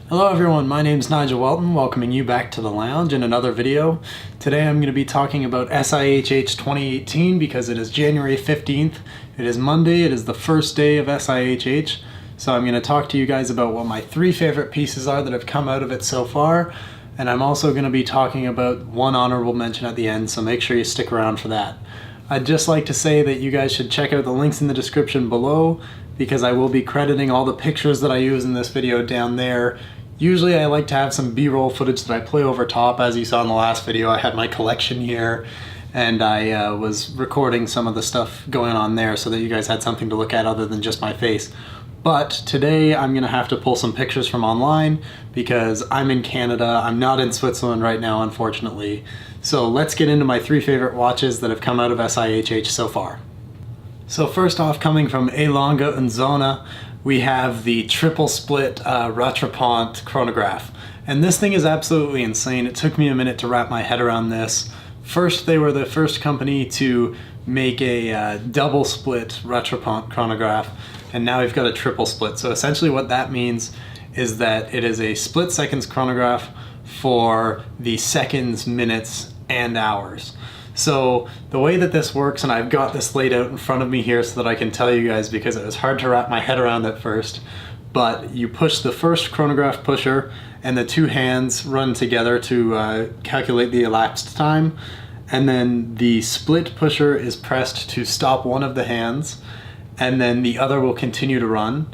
Hello everyone, my name is Nigel Welton, welcoming you back to the lounge in another video. Today I'm going to be talking about SIHH 2018 because it is January 15th. It is Monday, it is the first day of SIHH. So I'm going to talk to you guys about what my 3 favorite pieces are that have come out of it so far. And I'm also going to be talking about one honorable mention at the end, so make sure you stick around for that. I'd just like to say that you guys should check out the links in the description below because I will be crediting all the pictures that I use in this video down there. Usually I like to have some B-roll footage that I play over top. As you saw in the last video, I had my collection here and I was recording some of the stuff going on there so that you guys had something to look at other than just my face. But today I'm gonna have to pull some pictures from online because I'm in Canada. I'm not in Switzerland right now, unfortunately. So let's get into my 3 favorite watches that have come out of SIHH so far. So first off, coming from Longo and Zona, we have the triple split Vacheron chronograph. And this thing is absolutely insane. It took me a minute to wrap my head around this. First, they were the first company to make a double split Vacheron chronograph, and now we've got a triple split. So essentially what that means is that it is a split seconds chronograph for the seconds, minutes, and hours. So the way that this works, and I've got this laid out in front of me here so that I can tell you guys because it was hard to wrap my head around at first, but you push the first chronograph pusher and the 2 hands run together to calculate the elapsed time, and then the split pusher is pressed to stop one of the hands, and then the other will continue to run.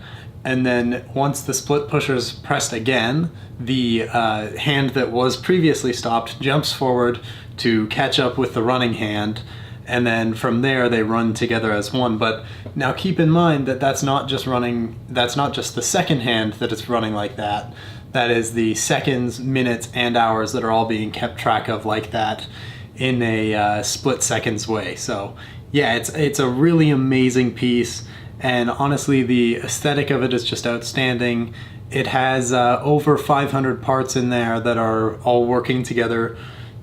And then once the split pusher is pressed again, the hand that was previously stopped jumps forward to catch up with the running hand, and then from there they run together as one. But now keep in mind that that's not just the second hand that it's running like that. That is the seconds, minutes, and hours that are all being kept track of like that in a split seconds way. So yeah, it's a really amazing piece. And honestly, the aesthetic of it is just outstanding. It has over 500 parts in there that are all working together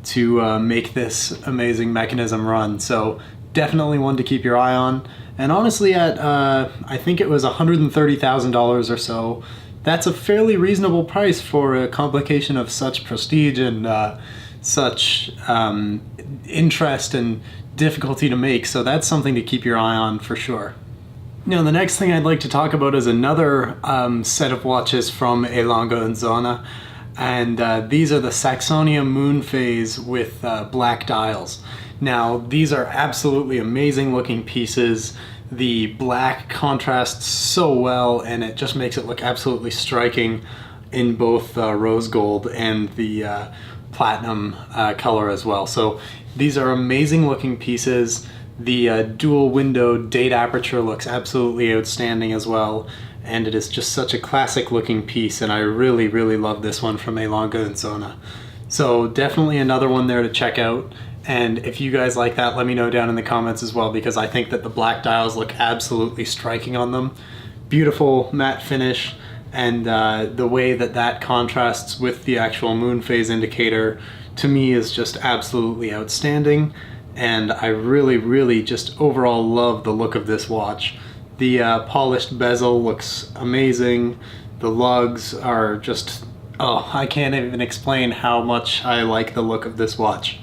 to make this amazing mechanism run. So definitely one to keep your eye on. And honestly, at I think it was $130,000 or so, that's a fairly reasonable price for a complication of such prestige and such interest and difficulty to make. So that's something to keep your eye on for sure. Now the next thing I'd like to talk about is another set of watches from Longo and Zona, and these are the Saxonia Moonphase with black dials. Now these are absolutely amazing looking pieces. The black contrasts so well and it just makes it look absolutely striking in both rose gold and the platinum color as well. So these are amazing looking pieces. The dual window date aperture looks absolutely outstanding as well, and it is just such a classic looking piece, and I really love this one from Longo and Zona. So definitely another one there to check out, and if you guys like that, let me know down in the comments as well, because I think that the black dials look absolutely striking on them. Beautiful matte finish, and the way that that contrasts with the actual Moonphase indicator to me is just absolutely outstanding. And I really just overall love the look of this watch. The polished bezel looks amazing. The lugs are just, oh, I can't even explain how much I like the look of this watch.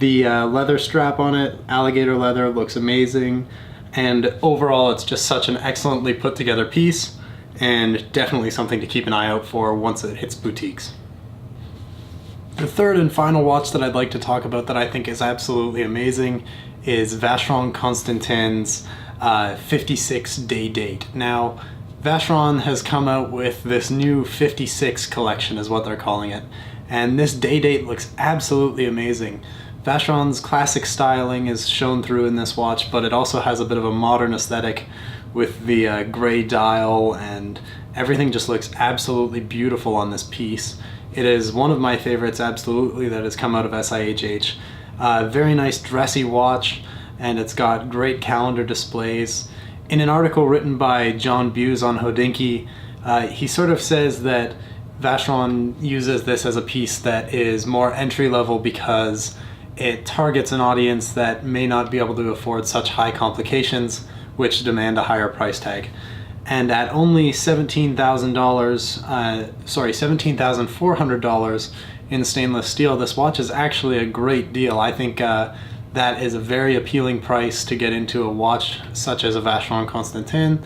The leather strap on it, alligator leather, looks amazing. And overall, it's just such an excellently put together piece, and definitely something to keep an eye out for once it hits boutiques. The third and final watch that I'd like to talk about that I think is absolutely amazing is Vacheron Constantin's 56 day date. Now, Vacheron has come out with this new 56 collection is what they're calling it, and this day date looks absolutely amazing. Vacheron's classic styling is shown through in this watch, but it also has a bit of a modern aesthetic with the gray dial, and everything just looks absolutely beautiful on this piece. It is one of my favorites, absolutely, that has come out of SIHH. Very nice dressy watch, and it's got great calendar displays. In an article written by John Buse on Hodinkee, he sort of says that Vacheron uses this as a piece that is more entry-level because it targets an audience that may not be able to afford such high complications, which demand a higher price tag. And at only $17,400 in stainless steel, this watch is actually a great deal. I think that is a very appealing price to get into a watch such as a Vacheron Constantin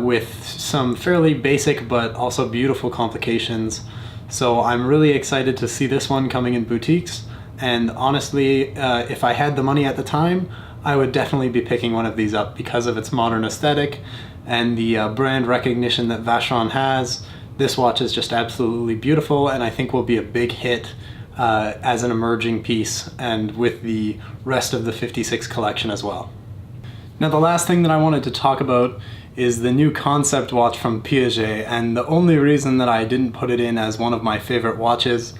with some fairly basic but also beautiful complications. So I'm really excited to see this one coming in boutiques, and honestly, if I had the money at the time, I would definitely be picking one of these up because of its modern aesthetic and the brand recognition that Vacheron has. This watch is just absolutely beautiful, and I think will be a big hit as an emerging piece, and with the rest of the 56 collection as well. Now, the last thing that I wanted to talk about is the new concept watch from Piaget, and the only reason that I didn't put it in as one of my favorite watches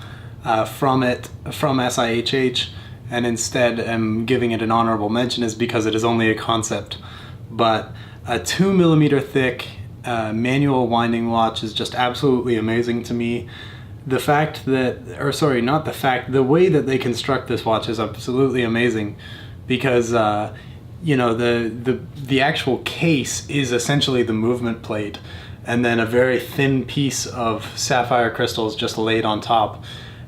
from SIHH, and instead am giving it an honorable mention, is because it is only a concept. But a 2mm thick manual winding watch is just absolutely amazing to me. The fact that, or sorry, not the fact, the way that they construct this watch is absolutely amazing, because you know, the actual case is essentially the movement plate, and then a very thin piece of sapphire crystals just laid on top.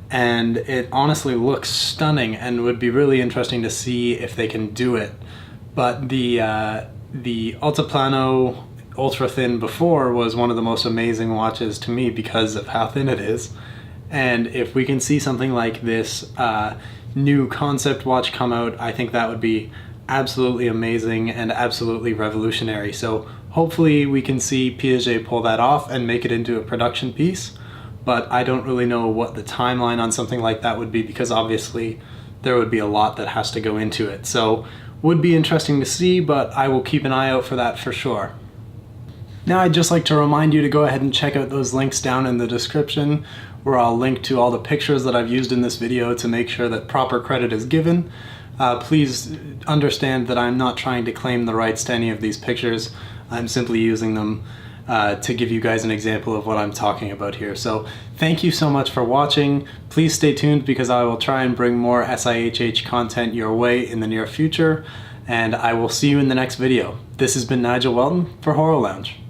And it honestly looks stunning, and would be really interesting to see if they can do it. But the Altiplano ultra thin before was one of the most amazing watches to me because of how thin it is. And if we can see something like this new concept watch come out, I think that would be absolutely amazing and absolutely revolutionary. So hopefully we can see Piaget pull that off and make it into a production piece. But I don't really know what the timeline on something like that would be, because obviously there would be a lot that has to go into it. So would be interesting to see, but I will keep an eye out for that for sure. Now, I'd just like to remind you to go ahead and check out those links down in the description, where I'll link to all the pictures that I've used in this video to make sure that proper credit is given. Please understand that I'm not trying to claim the rights to any of these pictures. I'm simply using them to give you guys an example of what I'm talking about here. So thank you so much for watching. Please stay tuned, because I will try and bring more SIHH content your way in the near future, and I will see you in the next video. This has been Nigel Welton for Horolounge.